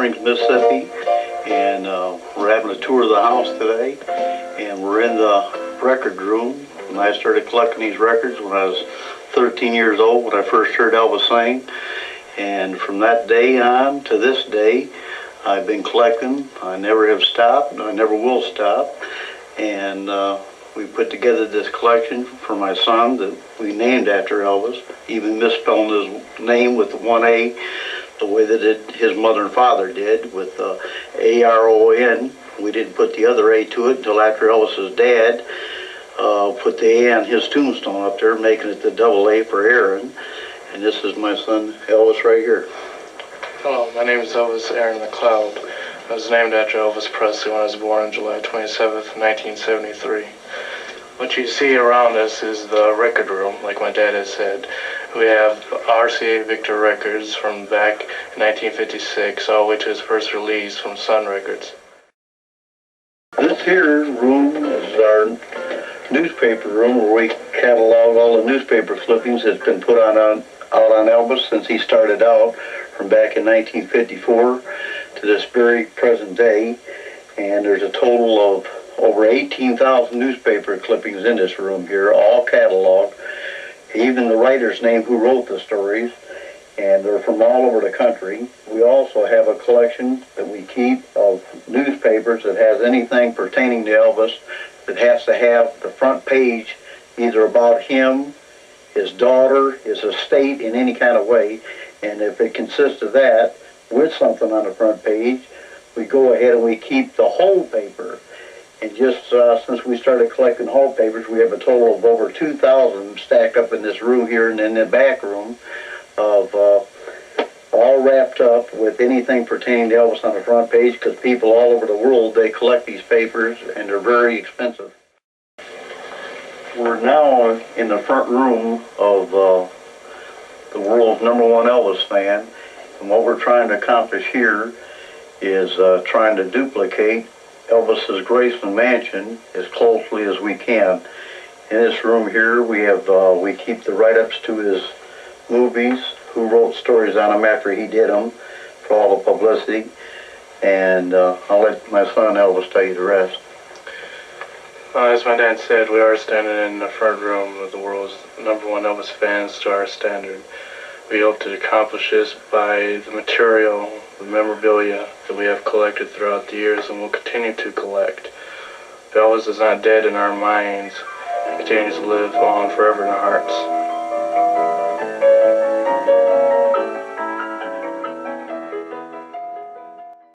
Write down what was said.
Springs, Mississippi, and we're having a tour of the house today, and we're in the record room. And I started collecting these records when I was 13 years old, when I first heard Elvis sing, and from that day on to this day, I've been collecting. I never have stopped, and I never will stop, and we put together this collection for my son that we named after Elvis, even misspelling his name with the one A, the way that his mother and father did, with A-R-O-N. We didn't put the other A to it until after Elvis's dad put the A on his tombstone up there, making it the double A for Aaron. And this is my son Elvis right here. Hello, my name is Elvis Aaron McLeod. I was named after Elvis Presley when I was born on July 27th, 1973. What you see around us is the record room, like my dad has said. We have RCA Victor records from back in 1956, all the way to his first release from Sun Records. This here room is our newspaper room where we catalog all the newspaper clippings that's been put out on Elvis since he started out from back in 1954 to this very present day. And there's a total of over 18,000 newspaper clippings in this room here, all cataloged. Even the writer's name who wrote the stories, and they're from all over the country. We also have a collection that we keep of newspapers that has anything pertaining to Elvis that has to have the front page either about him, his daughter, his estate in any kind of way. And if it consists of that with something on the front page, we go ahead and we keep the whole paper. And just since we started collecting whole papers, we have a total of over 2,000 stacked up in this room here and in the back room of all wrapped up with anything pertaining to Elvis on the front page, because people all over the world, they collect these papers and they're very expensive. We're now in the front room of the world's #1 Elvis fan, and what we're trying to accomplish here is trying to duplicate Elvis's Graceland mansion as closely as we can. In this room here, we have we keep the write-ups to his movies, who wrote stories on them after he did them for all the publicity, and I'll let my son Elvis tell you the rest. As my dad said, we are standing in the front room of the world's #1 Elvis fans to our standard. We hope to accomplish this by the material, the memorabilia that we have collected throughout the years and will continue to collect. Elvis is not dead in our minds. He continues to live on forever in our hearts.